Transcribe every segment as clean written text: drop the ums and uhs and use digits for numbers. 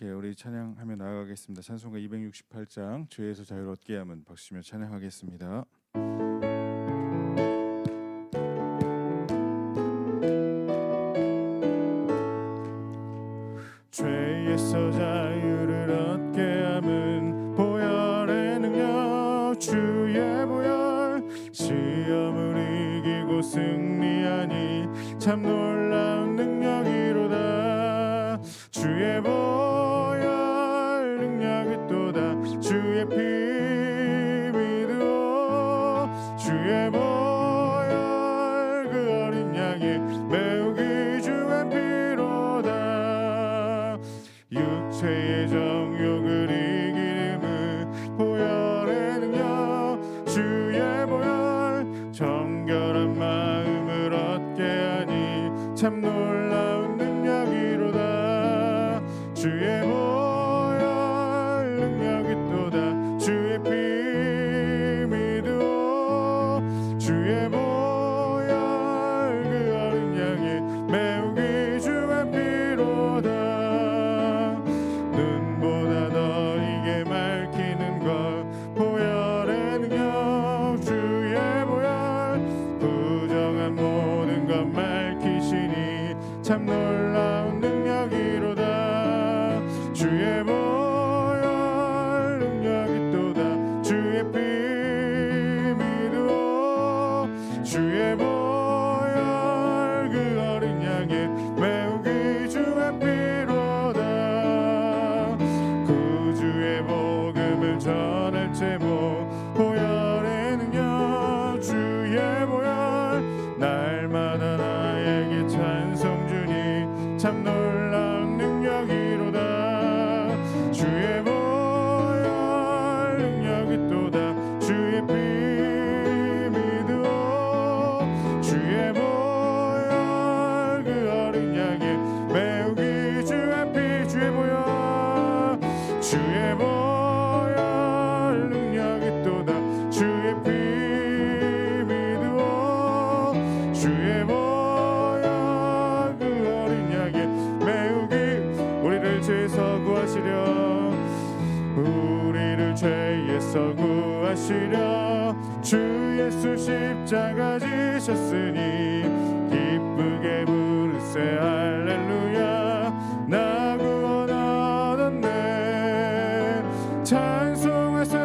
함께 우리 찬양하며 나아가겠습니다. 찬송가 268장 죄에서 자유를 얻게 함은 박수치며 찬양하겠습니다. 죄에서 자유를 얻게 함은 보혈의 능력 주의 보혈 시험을 이기고 승리하니 참 놀라운 능력이로다. 주의 보혈 능력이 또다. 주의 피 믿으오. 주의 보혈 그 어린 양이 매우 귀중한 피로다. 육체의 정욕을 이기는 보혈의 능력 주의 보혈 정결한 마음을 얻게 하니 참 놀라운 능력이로다. 주의 보혈 능력이 또다. 주의 피 믿으오. 주의 보혈 그 어린 양이 매우 귀중한 피로다. 눈보다 더 이게 밝히는 것 보혈의 능력 주의 보혈 부정한 모든 것 밝히시니 참 놀라운 능력이로다. 주의 보혈 능력이 또다. 주의 피 믿으오. 주의 보혈 그 어린 양의 매우 귀중한 피로다. 구주의 복음을 전할 제목 보혈의 능력 주의 보혈 날마다 나에게 찬송 주니 참 놀라운 능력이로다. 주의 보혈 능력이 또다. 주의 피 믿으오. 주의 보혈 그 어린 양의 매우 귀중한 피 주의 보혈 주의 보혈 능력이 또다. 주의 피 믿으오. 주의 보혈 그 어린 양의 매우 우리를 죄에서 구하시려 우리를 죄에서 구하시려 주 예수 십자가 지셨으니 기쁘게 부르세 할렐루야. 나 구원 얻었네. 찬송하세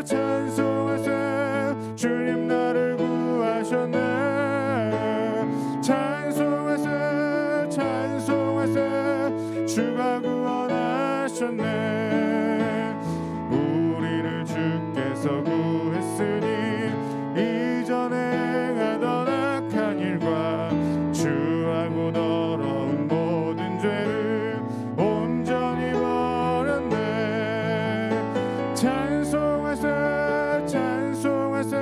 찬송하세 주님 나를 구하셨네. 찬송하세 찬송하세 주가 구원하셨네. 우리를 주께서 구했으니 이전에 행하던 악한 일과 주하고 더러운 모든 죄를 온전히 버렸네. 찬송하세 찬송하세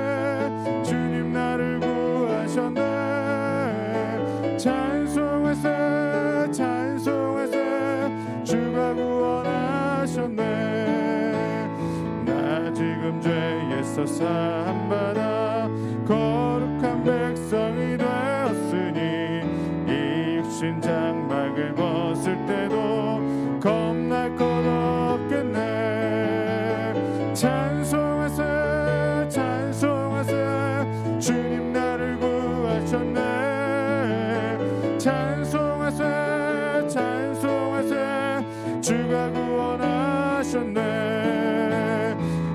주님 나를 구하셨네. 찬송하세 찬송하세 주가 구원하셨네. 나 지금 죄에서 사함받아 거룩한 백성이 되었으니 이 육신 장막을 벗을 때도 겁날 것 없겠네. 찬송하세 찬송하세 주님 나를 구하셨네. 찬송하세 찬송하세 주가 구원하셨네.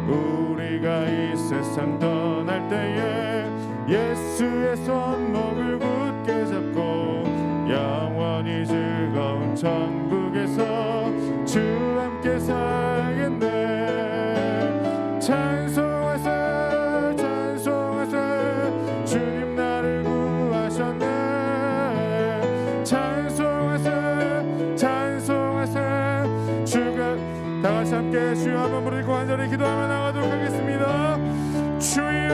우리가 이 세상 떠날 때에 예수의 손목을 굳게 잡고 영원히 즐거운 천국에서 주 함께 살겠네. 찬송하세 찬송하세 주님 나를 구하셨네. 찬송하세 찬송하세 주가 다같이 함께 주여 한번 부르고 간절히 기도하며 나가도록 하겠습니다. 주여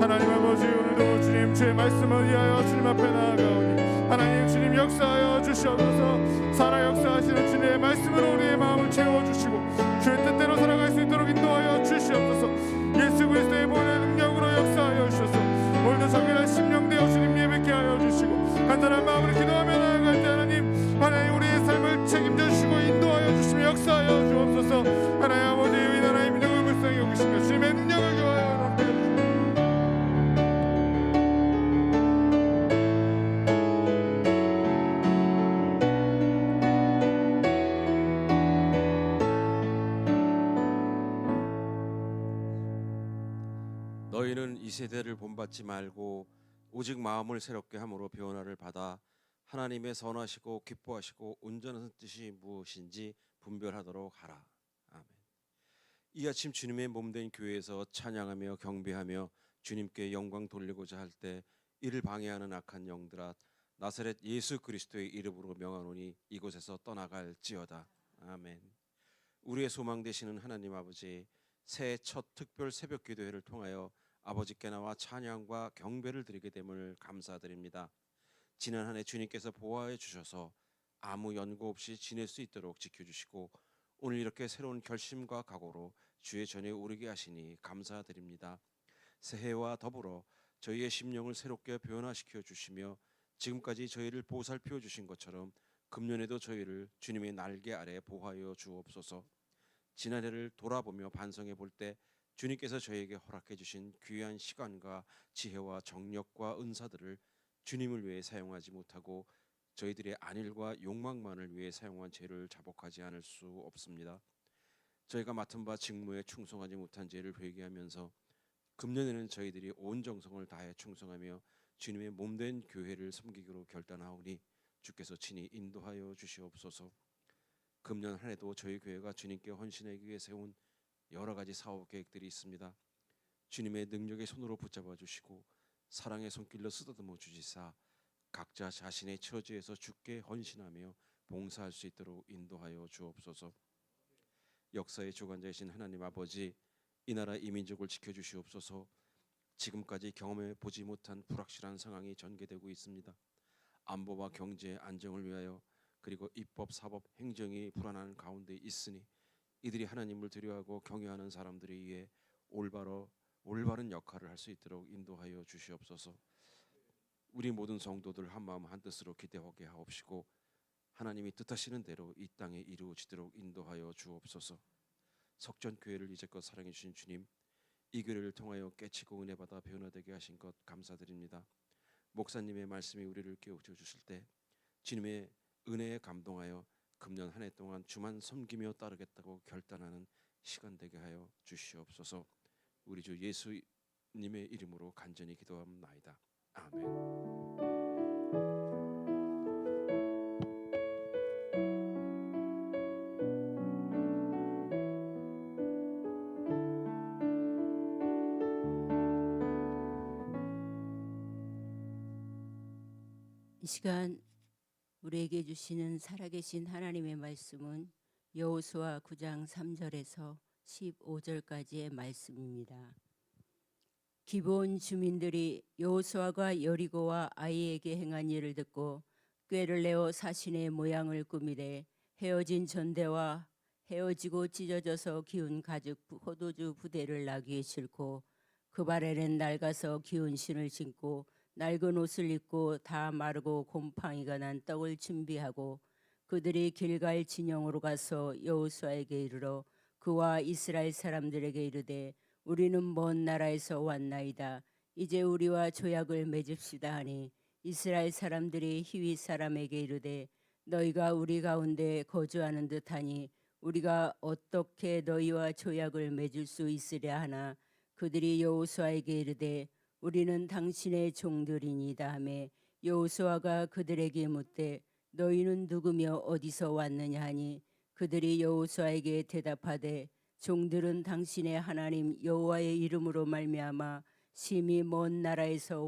하나님 아버지 오늘도 주님 주의 말씀을 위하여 주님 앞에 나아가오니 하나님 주님 역사하여 주시옵소서. 살아 역사하시는 주님의 말씀으로 우리의 마음을 채워주시고 주의 뜻대로 살아갈 수 있도록 인도하여 주시옵소서. 예수 그리스도의 보혈의 능력으로 역사하여 주셔서 오늘도 정결한 심령 되어 주님 예배께 이 세대를 본받지 말고 오직 마음을 새롭게 함으로 변화를 받아 하나님의 선하시고 기뻐하시고 온전한 뜻이 무엇인지 분별하도록 하라. 아멘. 이 아침 주님의 몸된 교회에서 찬양하며 경배하며 주님께 영광 돌리고자 할 때 이를 방해하는 악한 영들아 나사렛 예수 그리스도의 이름으로 명하노니 이곳에서 떠나갈지어다. 아멘. 우리의 소망 되시는 하나님 아버지, 새해 첫 특별 새벽 기도회를 통하여 아버지께 나와 찬양과 경배를 드리게 됨을 감사드립니다. 지난 한 해 주님께서 보호해 주셔서 아무 연고 없이 지낼 수 있도록 지켜주시고 오늘 이렇게 새로운 결심과 각오로 주의 전에 오르게 하시니 감사드립니다. 새해와 더불어 저희의 심령을 새롭게 변화시켜 주시며 지금까지 저희를 보살펴 주신 것처럼 금년에도 저희를 주님의 날개 아래 보호하여 주옵소서. 지난해를 돌아보며 반성해 볼 때 주님께서 저희에게 허락해 주신 귀한 시간과 지혜와 정력과 은사들을 주님을 위해 사용하지 못하고 저희들의 안일과 욕망만을 위해 사용한 죄를 자복하지 않을 수 없습니다. 저희가 맡은 바 직무에 충성하지 못한 죄를 회개하면서 금년에는 저희들이 온 정성을 다해 충성하며 주님의 몸된 교회를 섬기기로 결단하오니 주께서 친히 인도하여 주시옵소서. 금년 한 해도 저희 교회가 주님께 헌신하기 위해 세운 여러 가지 사업 계획들이 있습니다. 주님의 능력의 손으로 붙잡아 주시고 사랑의 손길로 쓰다듬어 주시사 각자 자신의 처지에서 주께 헌신하며 봉사할 수 있도록 인도하여 주옵소서. 역사의 주관자이신 하나님 아버지, 이 나라 이 민족을 지켜주시옵소서. 지금까지 경험해 보지 못한 불확실한 상황이 전개되고 있습니다. 안보와 경제 안정을 위하여 그리고 입법, 사법, 행정이 불안한 가운데 있으니 이들이 하나님을 두려워하고 경외하는 사람들에 의해 올바른 역할을 할 수 있도록 인도하여 주시옵소서. 우리 모든 성도들 한마음 한뜻으로 기대하게 하옵시고 하나님이 뜻하시는 대로 이 땅에 이루어지도록 인도하여 주옵소서. 석전교회를 이제껏 사랑해 주신 주님, 이 교회를 통하여 깨치고 은혜받아 변화되게 하신 것 감사드립니다. 목사님의 말씀이 우리를 깨우쳐 주실 때 주님의 은혜에 감동하여 금년 한 해 동안 주만 섬기며 따르겠다고 결단하는 시간 되게 하여 주시옵소서. 우리 주 예수님의 이름으로 간절히 기도합나이다. 아멘. 이 시간 우리에게 주시는 살아계신 하나님의 말씀은 여호수아 9장 3절에서 15절까지의 말씀입니다. 기브온 주민들이 여호수아가 여리고와 아이에게 행한 일을 듣고 꾀를 내어 사신의 모양을 꾸미되 헤어진 전대와 헤어지고 찢어져서 기운 가죽 포도주 부대를 나귀에 싣고 그 발에는 낡아서 기운 신을 신고 낡은 옷을 입고 다 마르고 곰팡이가 난 떡을 준비하고 그들이 길갈 진영으로 가서 여호수아에게 이르러 그와 이스라엘 사람들에게 이르되 우리는 먼 나라에서 왔나이다. 이제 우리와 조약을 맺읍시다 하니 이스라엘 사람들이 히윗 사람에게 이르되 너희가 우리 가운데 거주하는 듯하니 우리가 어떻게 너희와 조약을 맺을 수 있으랴 하나 그들이 여호수아에게 이르되 우리는 당신의 종들이니이다 하매 여호수아가 그들에게 묻되 너희는 누구며 어디서 왔느냐 하니 그들이 여호수아에게 대답하되 종들은 당신의 하나님 여호와의 이름으로 말미암아 심히 먼 나라에서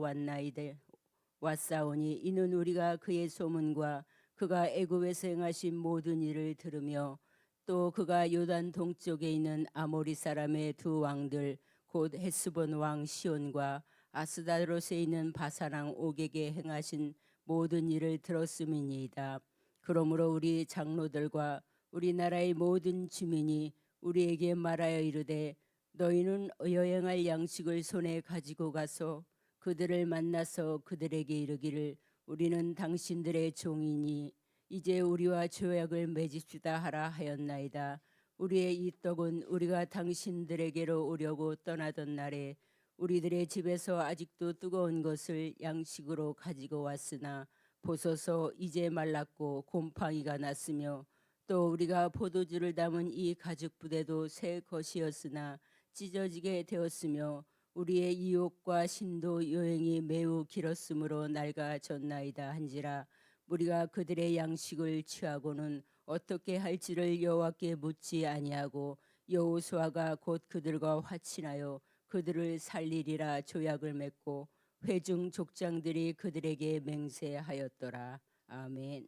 왔사오니 이는 우리가 그의 소문과 그가 애굽에서 행하신 모든 일을 들으며 또 그가 요단 동쪽에 있는 아모리 사람의 두 왕들 곧 헤스본 왕 시온과 아스다롯에 있는 바사랑 옥에게 행하신 모든 일을 들었음이니이다. 그러므로 우리 장로들과 우리나라의 모든 주민이 우리에게 말하여 이르되 너희는 여행할 양식을 손에 가지고 가서 그들을 만나서 그들에게 이르기를 우리는 당신들의 종이니 이제 우리와 조약을 맺읍시다 하라 하였나이다. 우리의 이 떡은 우리가 당신들에게로 오려고 떠나던 날에 우리들의 집에서 아직도 뜨거운 것을 양식으로 가지고 왔으나 보소서 이제 말랐고 곰팡이가 났으며 또 우리가 포도주를 담은 이 가죽 부대도 새 것이었으나 찢어지게 되었으며 우리의 이욕과 신도 여행이 매우 길었으므로 낡아졌나이다 한지라. 우리가 그들의 양식을 취하고는 어떻게 할지를 여호와께 묻지 아니하고 여호수아가 곧 그들과 화친하여 그들을 살리리라 조약을 맺고 회중 족장들이 그들에게 맹세하였더라. 아멘.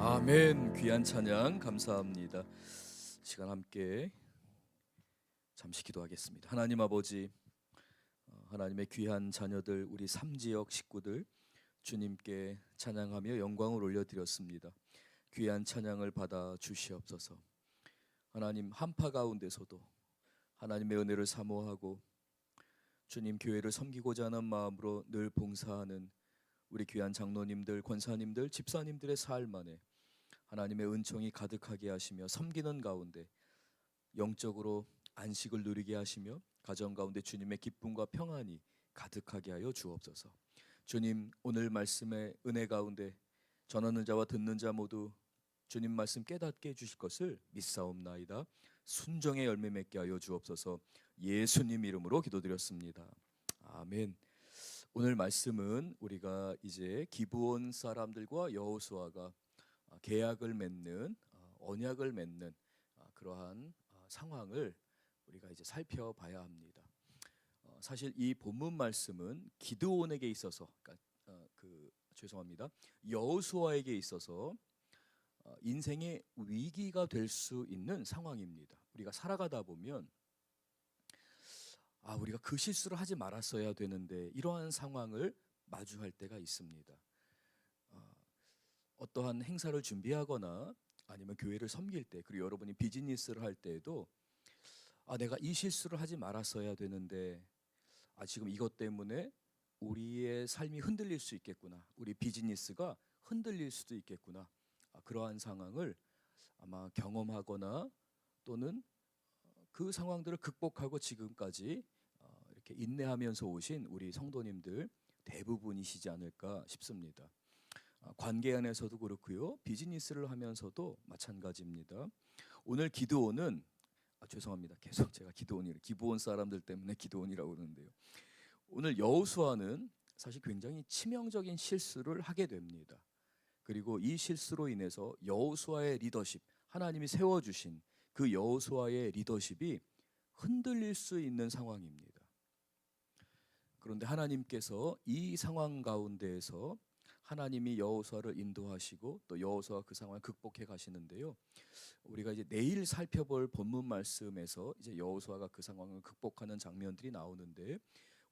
아멘. 귀한 찬양 감사합니다. 시간 함께 잠시 기도하겠습니다. 하나님 아버지, 하나님의 귀한 자녀들, 우리 삼지역 식구들 주님께 찬양하며 영광을 올려드렸습니다. 귀한 찬양을 받아 주시옵소서. 하나님, 한파 가운데서도 하나님의 은혜를 사모하고 주님 교회를 섬기고자 하는 마음으로 늘 봉사하는 우리 귀한 장로님들, 권사님들, 집사님들의 삶 안에 하나님의 은총이 가득하게 하시며 섬기는 가운데 영적으로 안식을 누리게 하시며 가정 가운데 주님의 기쁨과 평안이 가득하게 하여 주옵소서. 주님, 오늘 말씀의 은혜 가운데 전하는 자와 듣는 자 모두 주님 말씀 깨닫게 해주실 것을 믿사옵나이다. 순종의 열매 맺게 하여 주옵소서. 예수님 이름으로 기도드렸습니다. 아멘. 오늘 말씀은 우리가 이제 기브온 사람들과 여호수아가 계약을 맺는, 언약을 맺는 그러한 상황을 우리가 이제 살펴봐야 합니다. 사실 이 본문 말씀은 기드온에게 있어서, 여호수아에게 있어서 인생의 위기가 될 수 있는 상황입니다. 우리가 살아가다 보면 우리가 그 실수를 하지 말았어야 되는데 이러한 상황을 마주할 때가 있습니다. 어떠한 행사를 준비하거나 아니면 교회를 섬길 때, 그리고 여러분이 비즈니스를 할 때에도 내가 이 실수를 하지 말았어야 되는데 지금 이것 때문에 우리의 삶이 흔들릴 수 있겠구나, 우리 비즈니스가 흔들릴 수도 있겠구나, 그러한 상황을 아마 경험하거나 또는 그 상황들을 극복하고 지금까지 이렇게 인내하면서 오신 우리 성도님들 대부분이시지 않을까 싶습니다. 관계 안에서도 그렇고요, 비즈니스를 하면서도 마찬가지입니다. 오늘 기드온은 죄송합니다. 계속 제가 기브온 사람들 때문에 기드온이라고 그러는데요. 오늘 여호수아는 사실 굉장히 치명적인 실수를 하게 됩니다. 그리고 이 실수로 인해서 여호수아의 리더십, 하나님이 세워주신 그 여호수아의 리더십이 흔들릴 수 있는 상황입니다. 그런데 하나님께서 이 상황 가운데에서 하나님이 여호수아를 인도하시고 또 여호수아가 그 상황을 극복해 가시는데요. 우리가 이제 내일 살펴볼 본문 말씀에서 이제 여호수아가 그 상황을 극복하는 장면들이 나오는데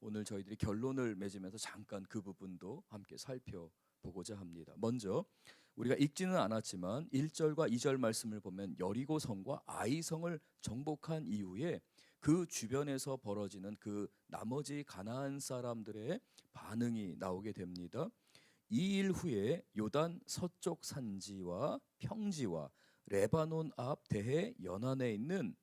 오늘 저희들이 결론을 맺으면서 잠깐 그 부분도 함께 살펴보고자 합니다. 먼저 우리가 읽지는 않았지만 1절과 2절 말씀을 보면 여리고성과 아이성을 정복한 이후에 그 주변에서 벌어지는 그 나머지 가나안 사람들의 반응이 나오게 됩니다. 이 일 후에 요단 서쪽 산지와 평지와 레바논 앞 대해 연안에 있는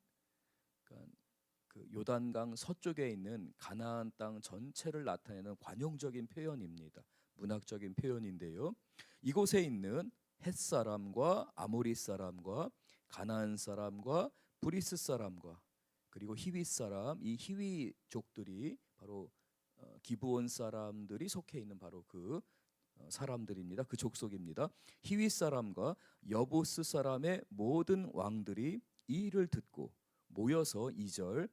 그 요단강 서쪽에 있는 가나안 땅 전체를 나타내는 관용적인 표현입니다. 문학적인 표현인데요. 이곳에 있는 헷 사람과 아모리 사람과 가나안 사람과 브리스 사람과 그리고 히위 사람, 이 히위족들이 바로 기브온 사람들이 속해 있는 바로 그 사람들입니다. 그 족속입니다. 히위 사람과 여부스 사람의 모든 왕들이 이 일을 듣고 모여서 2절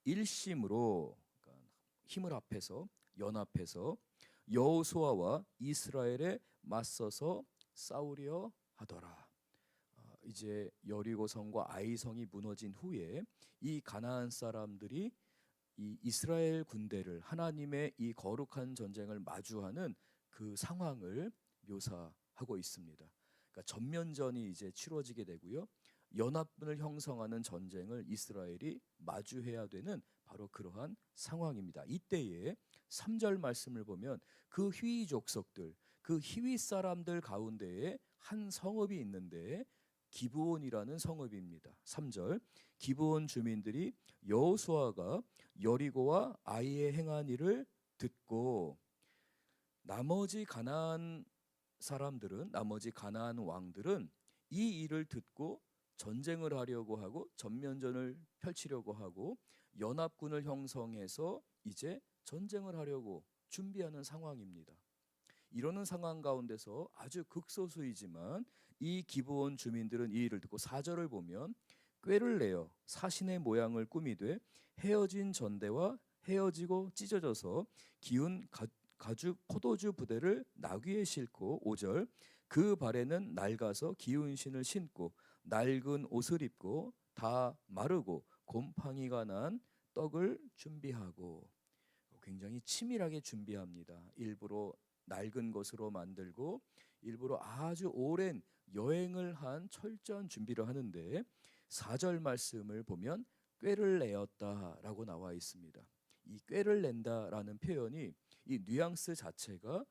일심으로 그러니까 힘을 합해서 연합해서 여호수아와 이스라엘에 맞서서 싸우려 하더라. 이제 여리고성과 아이성이 무너진 후에 이 가나안 사람들이 이 이스라엘 군대를 하나님의 이 거룩한 전쟁을 마주하는 그 상황을 묘사하고 있습니다. 그러니까 전면전이 이제 치러지게 되고요. 연합군을 형성하는 전쟁을 이스라엘이 마주해야 되는 바로 그러한 상황입니다. 이때에 3절 말씀을 보면 그 히위 족속들, 그 히위 사람들 가운데에 한 성읍이 있는데 기브온이라는 성읍입니다. 3절 기브온 주민들이 여호수아가 여리고와 아이에 행한 일을 듣고 나머지 가나안 사람들은 나머지 가나안 왕들은 이 일을 듣고 전쟁을 하려고 하고 전면전을 펼치려고 하고 연합군을 형성해서 이제 전쟁을 하려고 준비하는 상황입니다. 이러는 상황 가운데서 아주 극소수이지만 이 기브온 주민들은 이 일을 듣고 4절을 보면 꾀를 내어 사신의 모양을 꾸미되 헤어진 전대와 헤어지고 찢어져서 기운 가죽 포도주 부대를 나귀에 싣고 5절 그 발에는 낡아서 기운 신을 신고 낡은 옷을 입고 다 마르고 곰팡이가 난 떡을 준비하고 굉장히 치밀하게 준비합니다. 일부러 낡은 것으로 만들고 일부러 아주 오랜 여행을 한 철저한 준비를 하는데 4절 말씀을 보면 꾀를 내었다라고 나와 있습니다. 이 꾀를 낸다라는 표현이 이 뉘앙스 자체가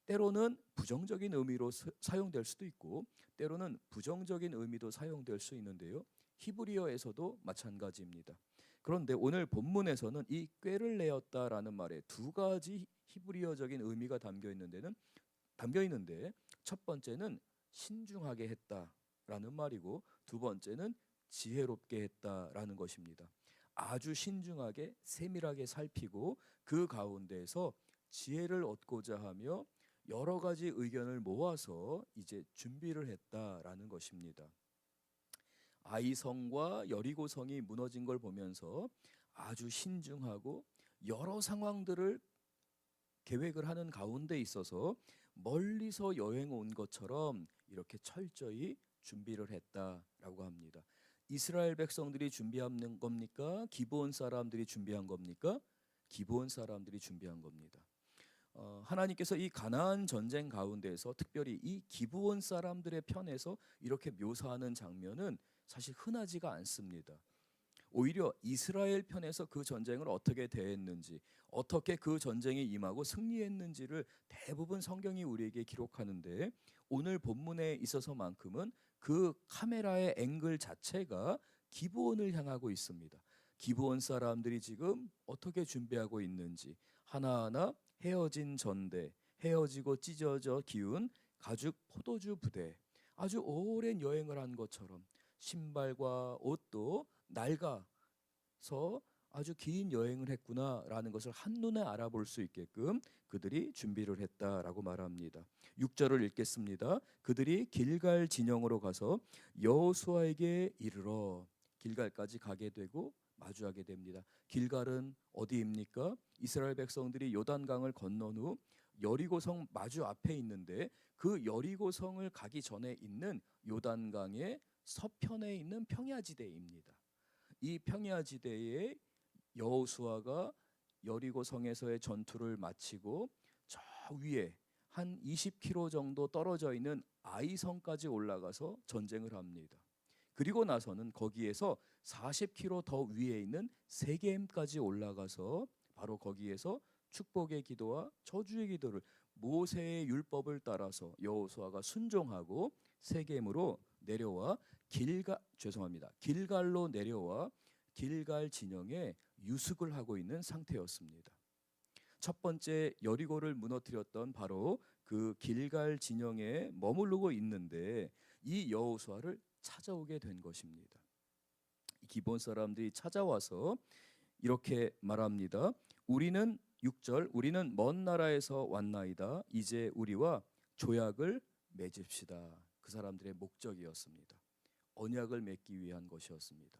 때로는 부정적인 의미로 사용될 수도 있고 때로는 부정적인 의미도 사용될 수 있는데요. 히브리어에서도 마찬가지입니다. 그런데 오늘 본문에서는 이 꾀를 내었다라는 말에 두 가지 히브리어적인 의미가 담겨 있는데 첫 번째는 신중하게 했다라는 말이고 두 번째는 지혜롭게 했다라는 것입니다. 아주 신중하게 세밀하게 살피고 그 가운데에서 지혜를 얻고자 하며 여러 가지 의견을 모아서 이제 준비를 했다라는 것입니다. 아이성과 여리고성이 무너진 걸 보면서 아주 신중하고 여러 상황들을 계획을 하는 가운데 있어서 멀리서 여행 온 것처럼 이렇게 철저히 준비를 했다라고 합니다. 이스라엘 백성들이 준비한 겁니까? 기브온 사람들이 준비한 겁니까? 기브온 사람들이 준비한 겁니다. 하나님께서 이 가나안 전쟁 가운데에서 특별히 이 기브온 사람들의 편에서 이렇게 묘사하는 장면은 사실 흔하지가 않습니다. 오히려 이스라엘 편에서 그 전쟁을 어떻게 대했는지, 어떻게 그 전쟁에 임하고 승리했는지를 대부분 성경이 우리에게 기록하는데 오늘 본문에 있어서만큼은 그 카메라의 앵글 자체가 기브온을 향하고 있습니다. 기브온 사람들이 지금 어떻게 준비하고 있는지 하나하나 헤어진 전대, 헤어지고 찢어져 기운 가죽 포도주 부대, 아주 오랜 여행을 한 것처럼 신발과 옷도 낡아서 아주 긴 여행을 했구나라는 것을 한눈에 알아볼 수 있게끔 그들이 준비를 했다라고 말합니다. 6절을 읽겠습니다. 그들이 길갈 진영으로 가서 여호수아에게 이르러 길갈까지 가게 되고 마주하게 됩니다. 길갈은 어디입니까? 이스라엘 백성들이 요단강을 건넌 후 여리고성 마주 앞에 있는데 그 여리고성을 가기 전에 있는 요단강의 서편에 있는 평야지대입니다. 이 평야지대에 여호수아가 여리고성에서의 전투를 마치고 저 위에 한 20km 정도 떨어져 있는 아이성까지 올라가서 전쟁을 합니다. 그리고 나서는 거기에서 40km 더 위에 있는 세겜까지 올라가서 바로 거기에서 축복의 기도와 저주의 기도를 모세의 율법을 따라서 여호수아가 순종하고 세겜으로 내려와 길갈로 내려와 길갈 진영에 유숙을 하고 있는 상태였습니다. 첫 번째 여리고를 무너뜨렸던 바로 그 길갈 진영에 머무르고 있는데 이 여호수아를 찾아오게 된 것입니다. 기브온 사람들이 찾아와서 이렇게 말합니다. 우리는 6절 우리는 먼 나라에서 왔나이다. 이제 우리와 조약을 맺읍시다. 그 사람들의 목적이었습니다. 언약을 맺기 위한 것이었습니다.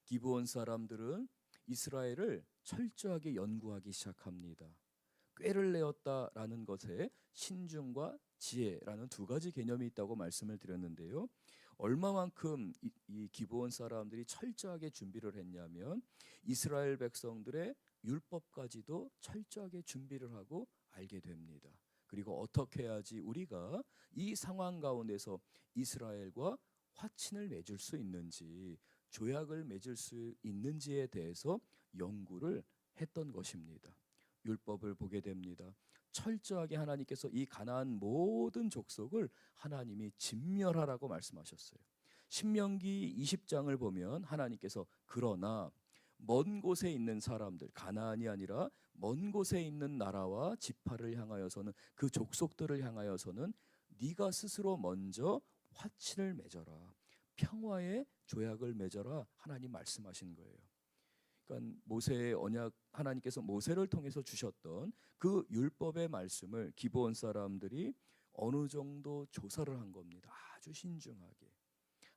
기브온 사람들은 이스라엘을 철저하게 연구하기 시작합니다. 꾀를 내었다라는 것에 신중과 지혜라는 두 가지 개념이 있다고 말씀을 드렸는데요. 얼마만큼 이 기브온 사람들이 철저하게 준비를 했냐면 이스라엘 백성들의 율법까지도 철저하게 준비를 하고 알게 됩니다. 그리고 어떻게 해야지 우리가 이 상황 가운데서 이스라엘과 화친을 맺을 수 있는지, 조약을 맺을 수 있는지에 대해서 연구를 했던 것입니다. 율법을 보게 됩니다. 철저하게 하나님께서 이 가나안 모든 족속을 하나님이 진멸하라고 말씀하셨어요. 신명기 20장을 보면 하나님께서 그러나 먼 곳에 있는 사람들, 가나안이 아니라 먼 곳에 있는 나라와 지파를 향하여서는, 그 족속들을 향하여서는 네가 스스로 먼저 화친을 맺어라, 평화의 조약을 맺어라, 하나님 말씀하신 거예요. 그러니까 모세의 언약, 하나님께서 모세를 통해서 주셨던 그 율법의 말씀을 기브온 사람들이 어느 정도 조사를 한 겁니다. 아주 신중하게.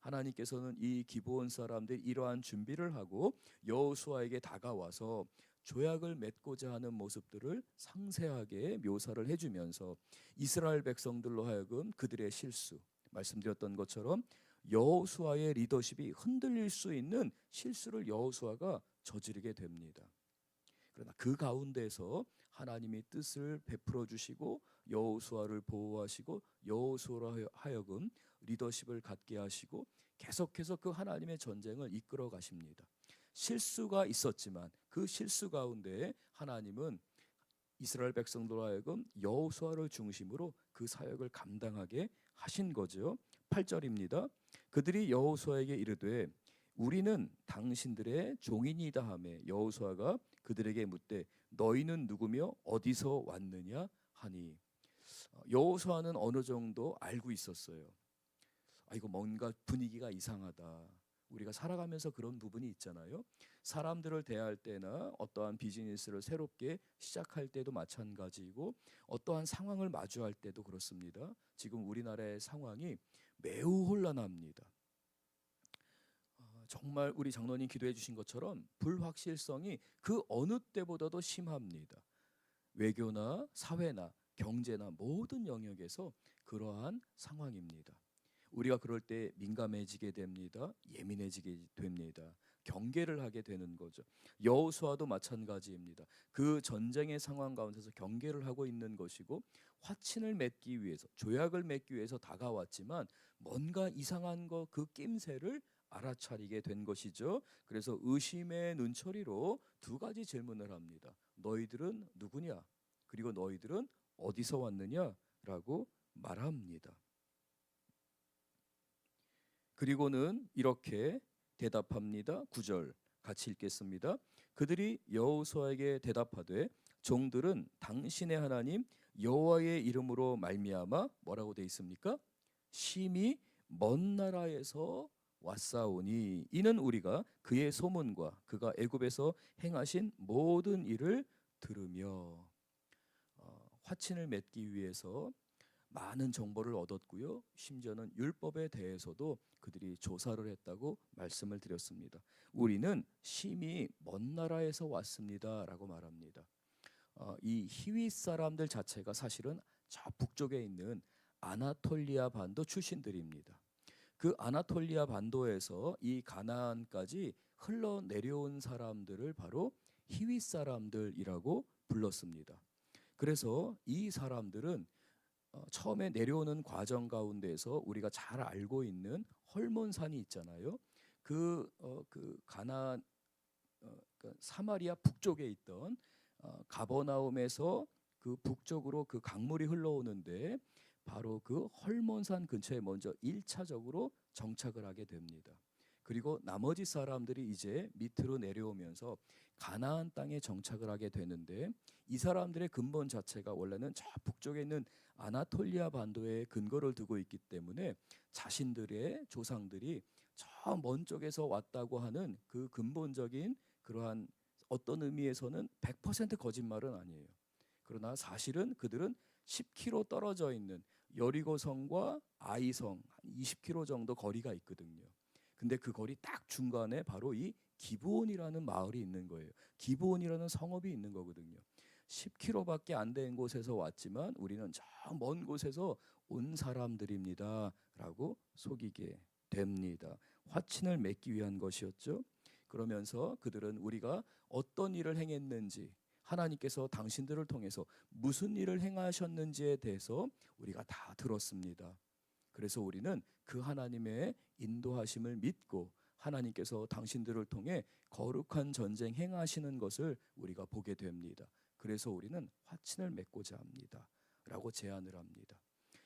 하나님께서는 이 기브온 사람들이 이러한 준비를 하고 여호수아에게 다가와서 조약을 맺고자 하는 모습들을 상세하게 묘사를 해주면서 이스라엘 백성들로 하여금 그들의 실수, 말씀드렸던 것처럼 여호수아의 리더십이 흔들릴 수 있는 실수를 여호수아가 저지르게 됩니다. 그러나 그 가운데서 하나님이 뜻을 베풀어 주시고 여호수아를 보호하시고 여호수아로 하여금 리더십을 갖게 하시고 계속해서 그 하나님의 전쟁을 이끌어 가십니다. 실수가 있었지만 그 실수 가운데 하나님은 이스라엘 백성들로 하여금 여호수아를 중심으로 그 사역을 감당하게 하신 거죠. 8절입니다. 그들이 여호수아에게 이르되 우리는 당신들의 종이니이다 하매 여호수아가 그들에게 묻되 너희는 누구며 어디서 왔느냐 하니, 여호수아는 어느 정도 알고 있었어요. 이거 뭔가 분위기가 이상하다. 우리가 살아가면서 그런 부분이 있잖아요. 사람들을 대할 때나 어떠한 비즈니스를 새롭게 시작할 때도 마찬가지이고 어떠한 상황을 마주할 때도 그렇습니다. 지금 우리나라의 상황이 매우 혼란합니다. 정말 우리 장로님 기도해 주신 것처럼 불확실성이 그 어느 때보다도 심합니다. 외교나 사회나 경제나 모든 영역에서 그러한 상황입니다. 우리가 그럴 때 민감해지게 됩니다. 예민해지게 됩니다. 경계를 하게 되는 거죠. 여호수아도 마찬가지입니다. 그 전쟁의 상황 가운데서 경계를 하고 있는 것이고 화친을 맺기 위해서, 조약을 맺기 위해서 다가왔지만 뭔가 이상한 거, 그 낌새를 알아차리게 된 것이죠. 그래서 의심의 눈초리로 두 가지 질문을 합니다. 너희들은 누구냐? 그리고 너희들은 어디서 왔느냐라고 말합니다. 그리고는 이렇게 대답합니다. 9절 같이 읽겠습니다. 그들이 여호수아에게 대답하되 종들은 당신의 하나님 여호와의 이름으로 말미암아 뭐라고 돼 있습니까? 심히 먼 나라에서 왔사오니 이는 우리가 그의 소문과 그가 애굽에서 행하신 모든 일을 들으며, 화친을 맺기 위해서 많은 정보를 얻었고요. 심지어는 율법에 대해서도 그들이 조사를 했다고 말씀을 드렸습니다. 우리는 심히 먼 나라에서 왔습니다라고 말합니다. 이 히윗 사람들 자체가 사실은 저 북쪽에 있는 아나톨리아 반도 출신들입니다. 그 아나톨리아 반도에서 이 가나안까지 흘러내려온 사람들을 바로 히윗 사람들이라고 불렀습니다. 그래서 이 사람들은 처음에 내려오는 과정 가운데서 우리가 잘 알고 있는 헐몬산이 있잖아요. 그 가나안 그 사마리아 북쪽에 있던 가버나움에서 그 북쪽으로 그 강물이 흘러오는데 바로 그 헐몬산 근처에 먼저 1차적으로 정착을 하게 됩니다. 그리고 나머지 사람들이 이제 밑으로 내려오면서 가나안 땅에 정착을 하게 되는데 이 사람들의 근본 자체가 원래는 저 북쪽에 있는 아나톨리아 반도에 근거를 두고 있기 때문에 자신들의 조상들이 저 먼 쪽에서 왔다고 하는 그 근본적인 그러한 어떤 의미에서는 100% 거짓말은 아니에요. 그러나 사실은 그들은 10km 떨어져 있는 여리고성과 아이성 한 20km 정도 거리가 있거든요. 근데 그 거리 딱 중간에 바로 이 기브온이라는 마을이 있는 거예요. 기브온이라는 성읍이 있는 거거든요. 10km밖에 안 된 곳에서 왔지만 우리는 저 먼 곳에서 온 사람들입니다라고 속이게 됩니다. 화친을 맺기 위한 것이었죠. 그러면서 그들은 우리가 어떤 일을 행했는지 하나님께서 당신들을 통해서 무슨 일을 행하셨는지에 대해서 우리가 다 들었습니다. 그래서 우리는 그 하나님의 인도하심을 믿고 하나님께서 당신들을 통해 거룩한 전쟁 행하시는 것을 우리가 보게 됩니다. 그래서 우리는 화친을 맺고자 합니다 라고 제안을 합니다.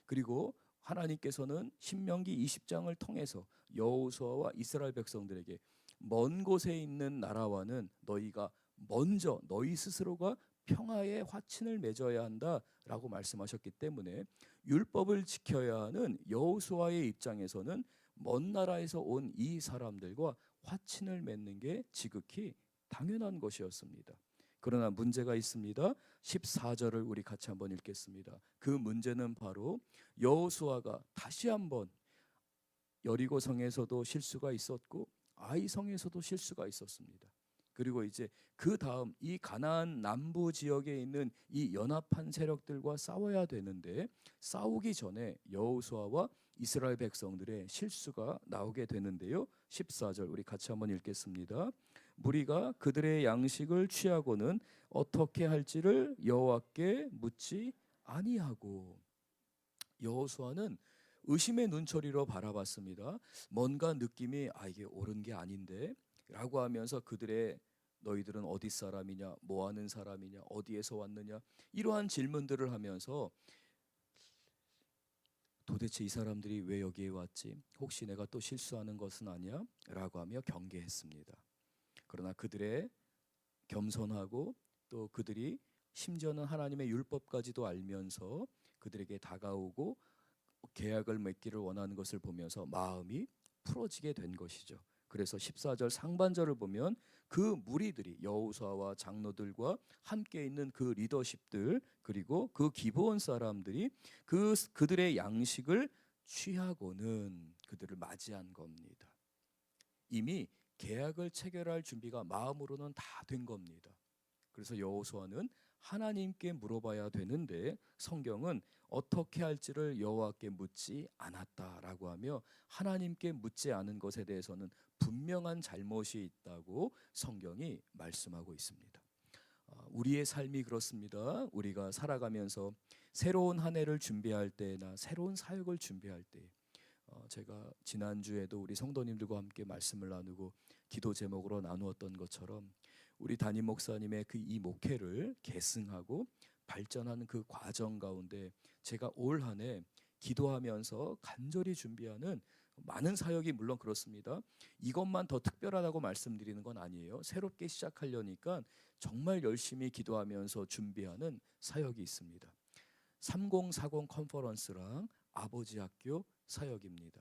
그리고 하나님께서는 신명기 20장을 통해서 여호수아와 이스라엘 백성들에게 먼 곳에 있는 나라와는 너희가 먼저 너희 스스로가 평화의 화친을 맺어야 한다라고 말씀하셨기 때문에 율법을 지켜야 하는 여호수아의 입장에서는 먼 나라에서 온 이 사람들과 화친을 맺는 게 지극히 당연한 것이었습니다. 그러나 문제가 있습니다. 14절을 우리 같이 한번 읽겠습니다. 그 문제는 바로 여호수아가 다시 한번 여리고성에서도 실수가 있었고 아이성에서도 실수가 있었습니다. 그리고 이제 그 다음 이 가나안 남부 지역에 있는 이 연합한 세력들과 싸워야 되는데 싸우기 전에 여호수아와 이스라엘 백성들의 실수가 나오게 되는데요. 14절 우리 같이 한번 읽겠습니다. 무리가 그들의 양식을 취하고는 어떻게 할지를 여호와께 묻지 아니하고. 여호수아는 의심의 눈초리로 바라봤습니다. 뭔가 느낌이 이게 옳은 게 아닌데 라고 하면서 그들의 너희들은 어디 사람이냐, 뭐 하는 사람이냐, 어디에서 왔느냐 이러한 질문들을 하면서 도대체 이 사람들이 왜 여기에 왔지? 혹시 내가 또 실수하는 것은 아니야? 라고 하며 경계했습니다. 그러나 그들의 겸손하고 또 그들이 심지어는 하나님의 율법까지도 알면서 그들에게 다가오고 계약을 맺기를 원하는 것을 보면서 마음이 풀어지게 된 것이죠. 그래서 14절 상반절을 보면 그 무리들이 여호수아와 장로들과 함께 있는 그 리더십들 그리고 그 기브온 사람들이 그들의 양식을 취하고는 그들을 맞이한 겁니다. 이미 계약을 체결할 준비가 마음으로는 다 된 겁니다. 그래서 여호수아는 하나님께 물어봐야 되는데 성경은 어떻게 할지를 여호와께 묻지 않았다라고 하며 하나님께 묻지 않은 것에 대해서는 분명한 잘못이 있다고 성경이 말씀하고 있습니다. 우리의 삶이 그렇습니다. 우리가 살아가면서 새로운 한 해를 준비할 때나 새로운 사역을 준비할 때 제가 지난주에도 우리 성도님들과 함께 말씀을 나누고 기도 제목으로 나누었던 것처럼 우리 담임 목사님의 이 목회를 계승하고 발전하는 그 과정 가운데 제가 올 한 해 기도하면서 간절히 준비하는 많은 사역이 물론 그렇습니다. 이것만 더 특별하다고 말씀드리는 건 아니에요. 새롭게 시작하려니까 정말 열심히 기도하면서 준비하는 사역이 있습니다. 3040 컨퍼런스랑 아버지 학교 사역입니다.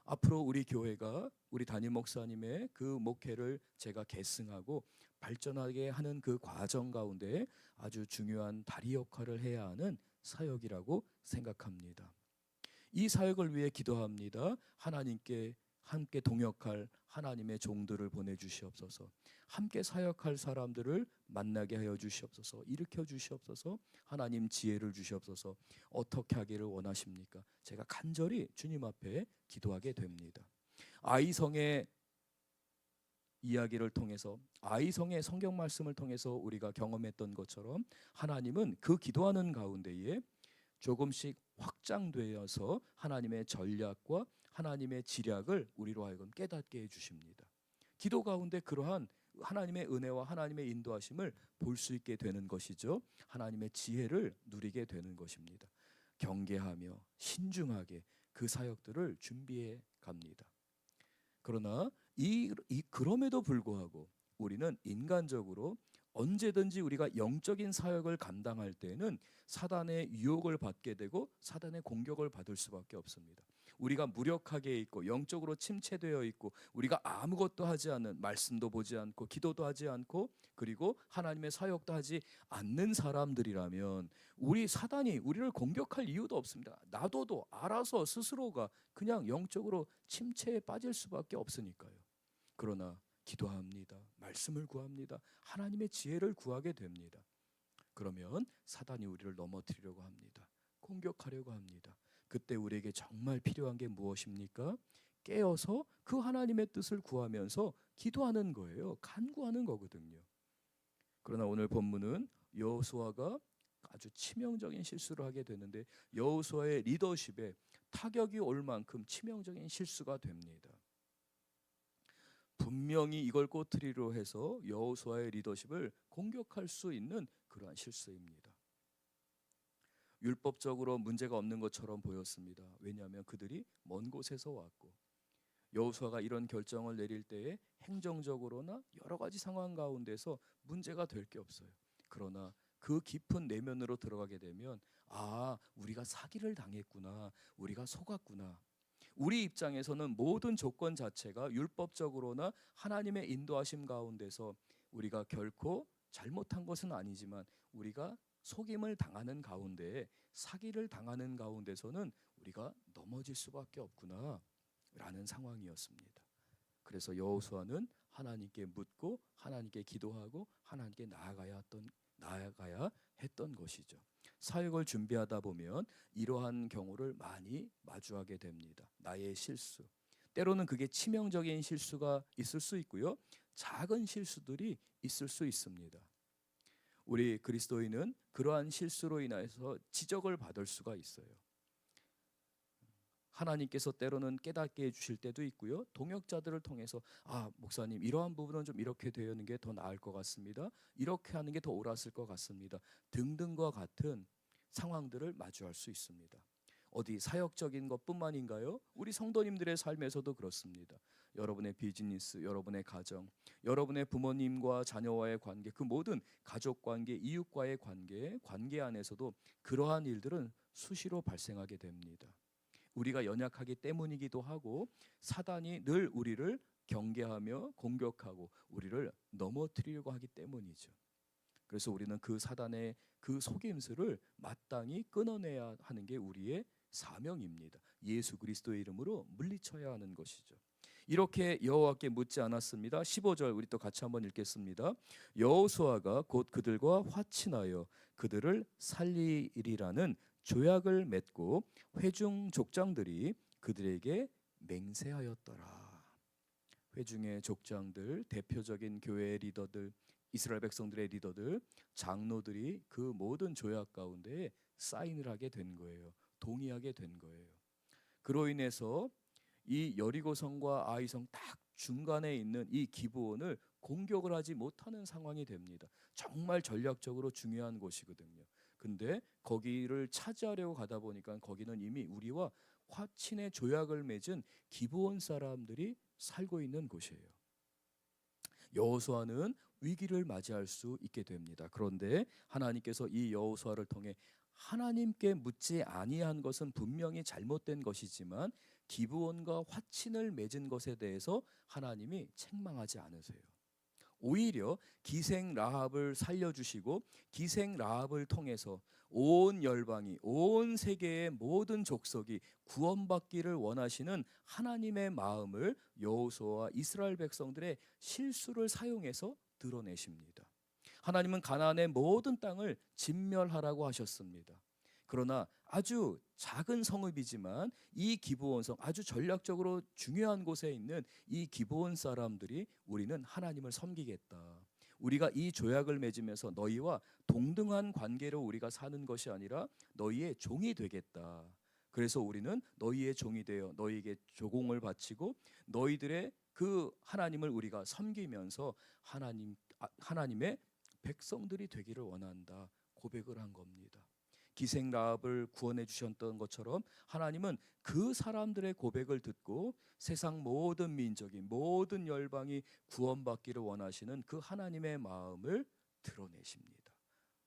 앞으로 우리 교회가 우리 담임 목사님의 그 목회를 제가 계승하고 발전하게 하는 그 과정 가운데 아주 중요한 다리 역할을 해야 하는 사역이라고 생각합니다. 이 사역을 위해 기도합니다. 하나님께 함께 동역할 하나님의 종들을 보내주시옵소서. 함께 사역할 사람들을 만나게 하여 주시옵소서. 일으켜 주시옵소서. 하나님 지혜를 주시옵소서. 어떻게 하기를 원하십니까? 제가 간절히 주님 앞에 기도하게 됩니다. 아이성의 이야기를 통해서, 아이성의 성경 말씀을 통해서 우리가 경험했던 것처럼 하나님은 그 기도하는 가운데에 조금씩 확장되어서 하나님의 전략과 하나님의 지략을 우리로 하여금 깨닫게 해주십니다. 기도 가운데 그러한 하나님의 은혜와 하나님의 인도하심을 볼 수 있게 되는 것이죠. 하나님의 지혜를 누리게 되는 것입니다. 경계하며 신중하게 그 사역들을 준비해 갑니다. 그러나 그럼에도 불구하고 우리는 인간적으로 언제든지 우리가 영적인 사역을 감당할 때는 사단의 유혹을 받게 되고 사단의 공격을 받을 수밖에 없습니다. 우리가 무력하게 있고 영적으로 침체되어 있고 우리가 아무것도 하지 않는, 말씀도 보지 않고 기도도 하지 않고 그리고 하나님의 사역도 하지 않는 사람들이라면 사단이 우리를 공격할 이유도 없습니다. 놔둬도 알아서 스스로가 그냥 영적으로 침체에 빠질 수밖에 없으니까요. 그러나 기도합니다. 말씀을 구합니다. 하나님의 지혜를 구하게 됩니다. 그러면 사단이 우리를 넘어뜨리려고 합니다. 공격하려고 합니다. 그때 우리에게 정말 필요한 게 무엇입니까? 깨어서 그 하나님의 뜻을 구하면서 기도하는 거예요. 간구하는 거거든요. 그러나 오늘 본문은 여호수아가 아주 치명적인 실수를 하게 되는데 여호수아의 리더십에 타격이 올 만큼 치명적인 실수가 됩니다. 분명히 이걸 꼬투리로 해서 여호수아의 리더십을 공격할 수 있는 그러한 실수입니다. 율법적으로 문제가 없는 것처럼 보였습니다. 왜냐하면 그들이 먼 곳에서 왔고 여호수아가 이런 결정을 내릴 때에 행정적으로나 여러 가지 상황 가운데서 문제가 될 게 없어요. 그러나 그 깊은 내면으로 들어가게 되면 우리가 사기를 당했구나, 우리가 속았구나. 우리 입장에서는 모든 조건 자체가 율법적으로나 하나님의 인도하심 가운데서 우리가 결코 잘못한 것은 아니지만 우리가 속임을 당하는 가운데, 사기를 당하는 가운데서는 우리가 넘어질 수밖에 없구나 라는 상황이었습니다. 그래서 여호수아는 하나님께 묻고 하나님께 기도하고 하나님께 나아가야 했던 것이죠. 사역을 준비하다 보면 이러한 경우를 많이 마주하게 됩니다. 나의 실수, 때로는 그게 치명적인 실수가 있을 수 있고요, 작은 실수들이 있을 수 있습니다. 우리 그리스도인은 그러한 실수로 인해서 지적을 받을 수가 있어요. 하나님께서 때로는 깨닫게 해주실 때도 있고요, 동역자들을 통해서 목사님 이러한 부분은 좀 이렇게 되는 게 더 나을 것 같습니다, 이렇게 하는 게 더 옳았을 것 같습니다 등등과 같은 상황들을 마주할 수 있습니다. 어디 사역적인 것뿐만인가요? 우리 성도님들의 삶에서도 그렇습니다. 여러분의 비즈니스, 여러분의 가정, 여러분의 부모님과 자녀와의 관계, 그 모든 가족 관계, 이웃과의 관계 안에서도 그러한 일들은 수시로 발생하게 됩니다. 우리가 연약하기 때문이기도 하고 사단이 늘 우리를 경계하며 공격하고 우리를 넘어뜨리려고 하기 때문이죠. 그래서 우리는 그 사단의 그 속임수를 마땅히 끊어내야 하는 게 우리의 사명입니다. 예수 그리스도의 이름으로 물리쳐야 하는 것이죠. 이렇게 여호와께 묻지 않았습니다. 15절 우리 또 같이 한번 읽겠습니다. 여호수아가 곧 그들과 화친하여 그들을 살리리라는 조약을 맺고 회중 족장들이 그들에게 맹세하였더라. 회중의 족장들, 대표적인 교회의 리더들, 이스라엘 백성들의 리더들, 장로들이 그 모든 조약 가운데 사인을 하게 된 거예요. 동의하게 된 거예요. 그로 인해서 이 여리고성과 아이성 딱 중간에 있는 이 기브온을 공격을 하지 못하는 상황이 됩니다. 정말 전략적으로 중요한 곳이거든요. 근데 거기를 차지하려고 가다 보니까 거기는 이미 우리와 화친의 조약을 맺은 기브온 사람들이 살고 있는 곳이에요. 여호수아는 위기를 맞이할 수 있게 됩니다. 그런데 하나님께서 이 여호수아를 통해 하나님께 묻지 아니한 것은 분명히 잘못된 것이지만 기브온과 화친을 맺은 것에 대해서 하나님이 책망하지 않으세요. 오히려 기생 라합을 살려주시고 기생 라합을 통해서 온 열방이, 온 세계의 모든 족속이 구원받기를 원하시는 하나님의 마음을 여호수아와 이스라엘 백성들의 실수를 사용해서 드러내십니다. 하나님은 가나안의 모든 땅을 진멸하라고 하셨습니다. 그러나 아주 작은 성읍이지만 이 기브온성, 아주 전략적으로 중요한 곳에 있는 이 기브온 사람들이 우리는 하나님을 섬기겠다, 우리가 이 조약을 맺으면서 너희와 동등한 관계로 우리가 사는 것이 아니라 너희의 종이 되겠다, 그래서 우리는 너희의 종이 되어 너희에게 조공을 바치고 너희들의 그 하나님을 우리가 섬기면서 하나님의 백성들이 되기를 원한다 고백을 한 겁니다. 기생 라합을 구원해 주셨던 것처럼 하나님은 그 사람들의 고백을 듣고 세상 모든 민족이, 모든 열방이 구원받기를 원하시는 그 하나님의 마음을 드러내십니다.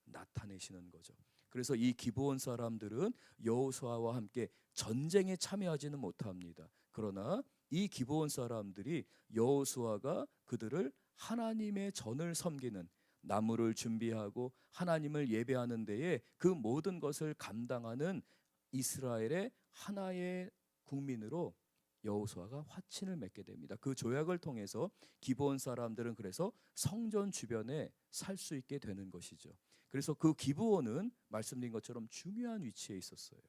나타내시는 거죠. 그래서 이 기브온 사람들은 여호수아와 함께 전쟁에 참여하지는 못합니다. 그러나 이 기브온 사람들이 여호수아가 그들을 하나님의 전을 섬기는, 나무를 준비하고 하나님을 예배하는 데에 그 모든 것을 감당하는 이스라엘의 하나의 국민으로 여호수아가 화친을 맺게 됩니다. 그 조약을 통해서 기브온 사람들은 그래서 성전 주변에 살 수 있게 되는 것이죠. 그래서 그 기브온은 말씀드린 것처럼 중요한 위치에 있었어요.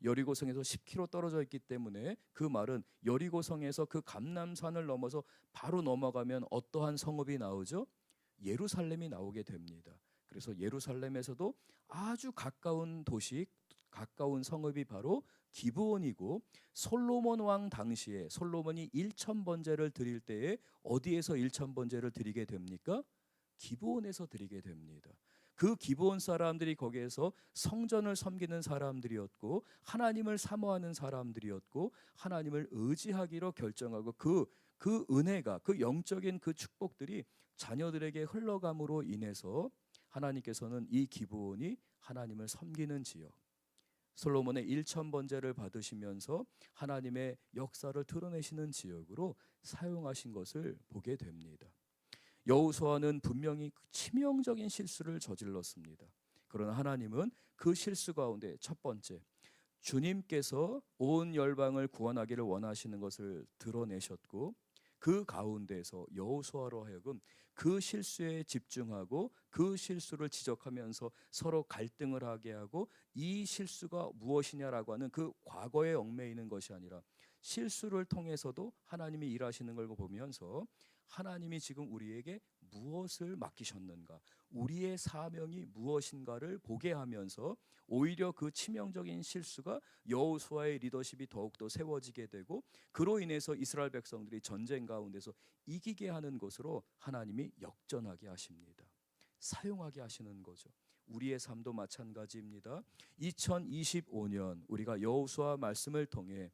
여리고성에서 10km 떨어져 있기 때문에 그 말은 여리고성에서 그 감람산을 넘어서 바로 넘어가면 어떠한 성읍이 나오죠? 예루살렘이 나오게 됩니다. 그래서 예루살렘에서도 아주 가까운 도시, 가까운 성읍이 바로 기브온이고, 솔로몬 왕 당시에 솔로몬이 1000번제를 드릴 때에 어디에서 1000번제를 드리게 됩니까? 기브온에서 드리게 됩니다. 그 기브온 사람들이 거기에서 성전을 섬기는 사람들이었고 하나님을 사모하는 사람들이었고 하나님을 의지하기로 결정하고 그 은혜가, 그 영적인 그 축복들이 자녀들에게 흘러감으로 인해서 하나님께서는 이 기브온이 하나님을 섬기는 지역, 솔로몬의 1000번제를 받으시면서 하나님의 역사를 드러내시는 지역으로 사용하신 것을 보게 됩니다. 여호수아는 분명히 치명적인 실수를 저질렀습니다. 그러나 하나님은 그 실수 가운데 첫 번째, 주님께서 온 열방을 구원하기를 원하시는 것을 드러내셨고, 그 가운데서 여호수아로 하여금 그 실수에 집중하고 그 실수를 지적하면서 서로 갈등을 하게 하고, 이 실수가 무엇이냐라고 하는 그 과거에 얽매이는 것이 아니라 실수를 통해서도 하나님이 일하시는 걸 보면서 하나님이 지금 우리에게 무엇을 맡기셨는가, 우리의 사명이 무엇인가를 보게 하면서 오히려 그 치명적인 실수가 여호수아의 리더십이 더욱더 세워지게 되고, 그로 인해서 이스라엘 백성들이 전쟁 가운데서 이기게 하는 것으로 하나님이 역전하게 하십니다. 사용하게 하시는 거죠. 우리의 삶도 마찬가지입니다. 2025년 우리가 여호수아 말씀을 통해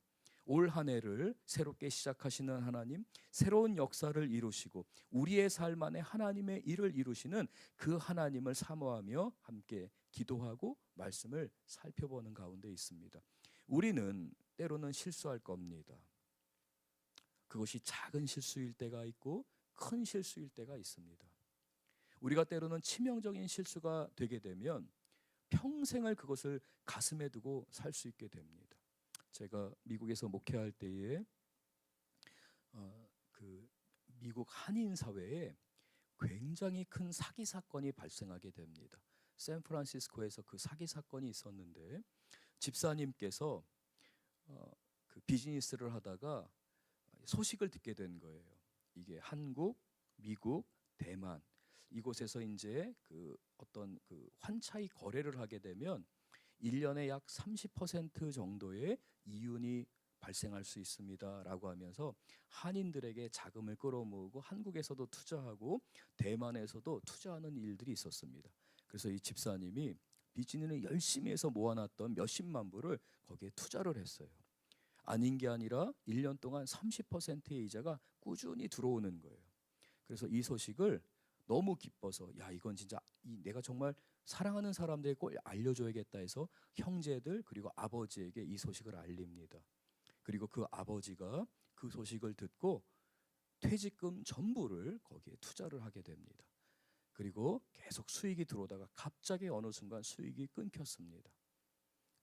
올 한 해를 새롭게 시작하시는 하나님, 새로운 역사를 이루시고 우리의 삶 안에 하나님의 일을 이루시는 그 하나님을 사모하며 함께 기도하고 말씀을 살펴보는 가운데 있습니다. 우리는 때로는 실수할 겁니다. 그것이 작은 실수일 때가 있고 큰 실수일 때가 있습니다. 우리가 때로는 치명적인 실수가 되게 되면 평생을 그것을 가슴에 두고 살 수 있게 됩니다. 제가 미국에서 목회할 때에 그 미국 한인 사회에 굉장히 큰 사기 사건이 발생하게 됩니다. 샌프란시스코에서 그 사기 사건이 있었는데, 집사님께서 그 비즈니스를 하다가 소식을 듣게 된 거예요. 이게 한국, 미국, 대만 이곳에서 이제 그 어떤 그 환차익 거래를 하게 되면 1년에 약 30% 정도의 이윤이 발생할 수 있습니다라고 하면서 한인들에게 자금을 끌어모으고 한국에서도 투자하고 대만에서도 투자하는 일들이 있었습니다. 그래서 이 집사님이 비즈니스를 열심히 해서 모아놨던 몇십만 불을 거기에 투자를 했어요. 아닌 게 아니라 1년 동안 30%의 이자가 꾸준히 들어오는 거예요. 그래서 이 소식을 너무 기뻐서, 야, 이건 진짜 내가 정말 사랑하는 사람들에게 꼭 알려줘야겠다 해서 형제들 그리고 아버지에게 이 소식을 알립니다. 그리고 그 아버지가 그 소식을 듣고 퇴직금 전부를 거기에 투자를 하게 됩니다. 그리고 계속 수익이 들어오다가 갑자기 어느 순간 수익이 끊겼습니다.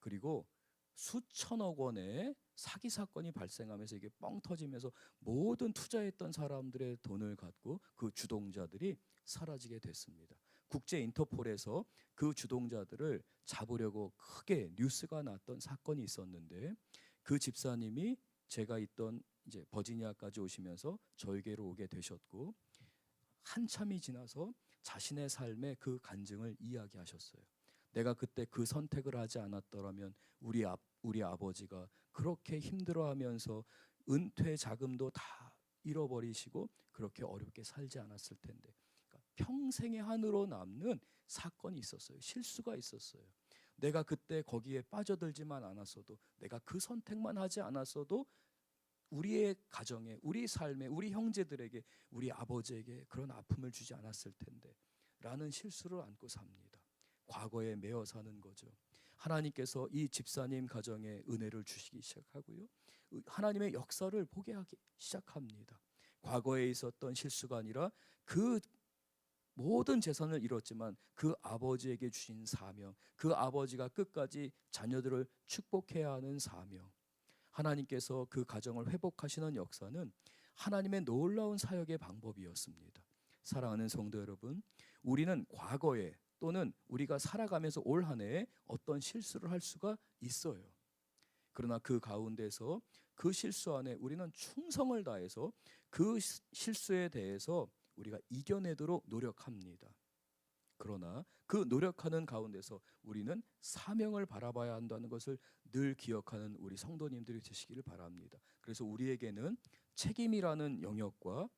그리고 수천억 원의 사기 사건이 발생하면서 이게 뻥 터지면서 모든 투자했던 사람들의 돈을 갖고 그 주동자들이 사라지게 됐습니다. 국제 인터폴에서 그 주동자들을 잡으려고 크게 뉴스가 났던 사건이 있었는데, 그 집사님이 제가 있던 이제 버지니아까지 오시면서 저에게로 오게 되셨고, 한참이 지나서 자신의 삶의 그 간증을 이야기하셨어요. 내가 그때 그 선택을 하지 않았더라면 우리 아버지가 그렇게 힘들어하면서 은퇴 자금도 다 잃어버리시고 그렇게 어렵게 살지 않았을 텐데. 그러니까 평생의 한으로 남는 사건이 있었어요. 실수가 있었어요. 내가 그때 거기에 빠져들지만 않았어도, 내가 그 선택만 하지 않았어도 우리의 가정에, 우리 삶에, 우리 형제들에게, 우리 아버지에게 그런 아픔을 주지 않았을 텐데 라는 실수를 안고 삽니다. 과거에 매어 사는 거죠. 하나님께서 이 집사님 가정에 은혜를 주시기 시작하고요, 하나님의 역사를 보게 하기 시작합니다. 과거에 있었던 실수가 아니라 그 모든 재산을 잃었지만 그 아버지에게 주신 사명, 그 아버지가 끝까지 자녀들을 축복해야 하는 사명, 하나님께서 그 가정을 회복하시는 역사는 하나님의 놀라운 사역의 방법이었습니다. 사랑하는 성도 여러분, 우리는 과거에 또는 우리가 살아가면서 올 한 해에 어떤 실수를 할 수가 있어요. 그러나 그 가운데서 그 실수 안에 우리는 충성을 다해서 그 실수에 대해서 우리가 이겨내도록 노력합니다. 그러나 그 노력하는 가운데서 우리는 사명을 바라봐야 한다는 것을 늘 기억하는 우리 성도님들이 되시기를 바랍니다. 그래서 우리에게는 책임이라는 영역과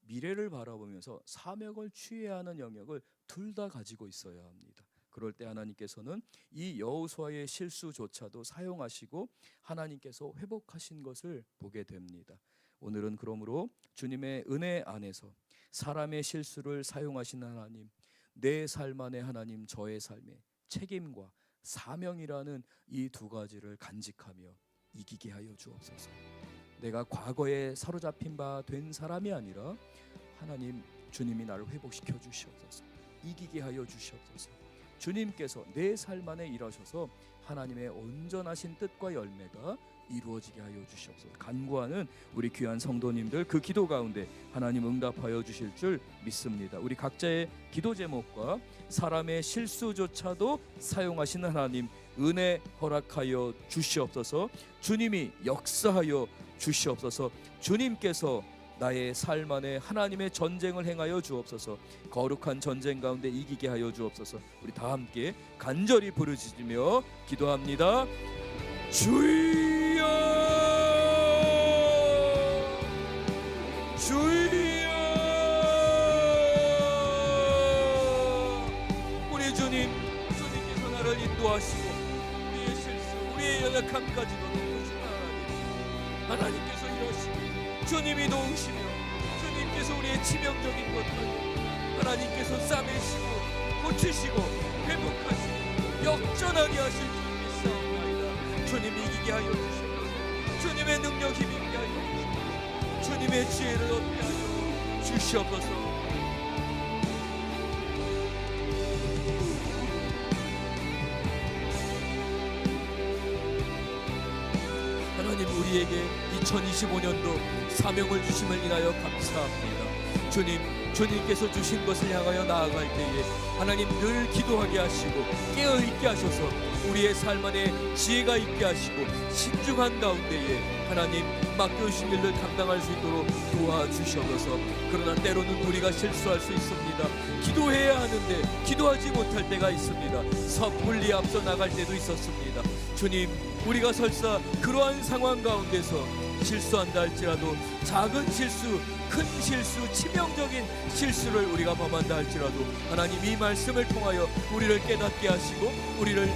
미래를 바라보면서 사명을 취해야 하는 영역을 둘 다 가지고 있어야 합니다. 그럴 때 하나님께서는 이 여호수아의 실수조차도 사용하시고 하나님께서 회복하신 것을 보게 됩니다. 오늘은 그러므로 주님의 은혜 안에서 사람의 실수를 사용하시는 하나님, 내 삶 안에 하나님, 저의 삶에 책임과 사명이라는 이 두 가지를 간직하며 이기게 하여 주옵소서. 내가 과거에 사로잡힌 바 된 사람이 아니라 하나님, 주님이 나를 회복시켜 주시옵소서. 이기게 하여 주시옵소서. 주님께서 내 삶 안에 일하셔서 하나님의 온전하신 뜻과 열매가 이루어지게 하여 주시옵소서. 간구하는 우리 귀한 성도님들, 그 기도 가운데 하나님 응답하여 주실 줄 믿습니다. 우리 각자의 기도 제목과 사람의 실수조차도 사용하시는 하나님, 은혜 허락하여 주시옵소서. 주님이 역사하여 주시옵소서. 주님께서 나의 삶 안에 하나님의 전쟁을 행하여 주옵소서. 거룩한 전쟁 가운데 이기게 하여 주옵소서. 우리 다 함께 간절히 부르짖으며 기도합니다. 주여, 주여. 우리 주님께서 나를 인도하시고 우리의 실수, 우리의 연약함까지도 도우시는 하나님께서 일하시고 주님이 도우시며 주님께서 우리의 치명적인 것들 하나님께서 싸매시고 고치시고 회복하시고 역전하게 하실 줄 믿사옵나이다. 주님 이기게 하여 주시옵소서. 주님의 능력 힘있게 하여 주시옵소서. 주님의 지혜를 얻게 하여 주시옵소서. 하나님, 우리에게 2025년도 사명을 주심을 인하여 감사합니다. 주님께서 주신 것을 향하여 나아갈 때에 하나님 늘 기도하게 하시고 깨어있게 하셔서 우리의 삶 안에 지혜가 있게 하시고 신중한 가운데에 하나님 맡겨주신 일을 감당할 수 있도록 도와주셔서, 그러나 때로는 우리가 실수할 수 있습니다. 기도해야 하는데 기도하지 못할 때가 있습니다. 섣불리 앞서 나갈 때도 있었습니다. 주님, 우리가 설사 그러한 상황 가운데서 실수한다 할지라도 작은 실수, 큰 실수, 치명적인 실수를 우리가 범한다 할지라도 하나님 이 말씀을 통하여 우리를 깨닫게 하시고 우리를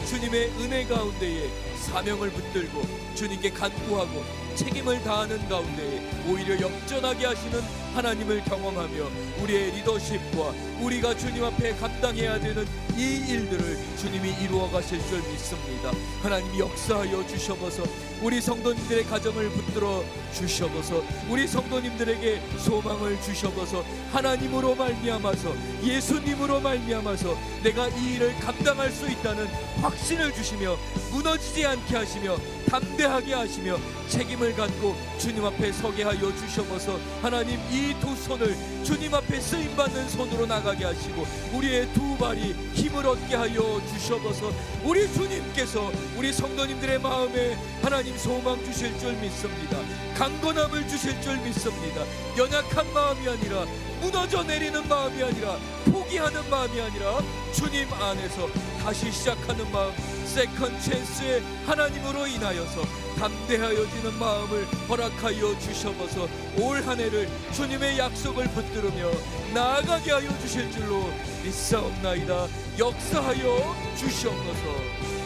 주님의 은혜 가운데에 사명을 붙들고 주님께 간구하고 책임을 다하는 가운데 오히려 역전하게 하시는 하나님을 경험하며 우리의 리더십과 우리가 주님 앞에 감당해야 되는 이 일들을 주님이 이루어 가실 줄 믿습니다. 하나님이 역사하여 주셔서 우리 성도님들의 가정을 붙들어 주셔서 우리 성도님들에게 소망을 주셔서 하나님으로 말미암아서 예수님으로 말미암아서 내가 이 일을 감당할 수 있다는 확신을 주시며 무너지지 않게 하시며 담대하게 하시며 책임을 갖고 주님 앞에 서게 하여 주셔서 하나님 이 두 손을 주님 앞에 쓰임받는 손으로 나가게 하시고 우리의 두 발이 힘을 얻게 하여 주셔서 우리 주님께서 우리 성도님들의 마음에 하나님 소망 주실 줄 믿습니다. 강건함을 주실 줄 믿습니다. 연약한 마음이 아니라 무너져 내리는 마음이 아니라 포기하는 마음이 아니라 주님 안에서 다시 시작하는 마음, 세컨 찬스의 하나님으로 인하여서 담대하여지는 마음을 허락하여 주셔서 올 한 해를 주님의 약속을 붙들으며 나아가게 하여 주실 줄로 믿사옵나이다. 역사하여 주시옵소서.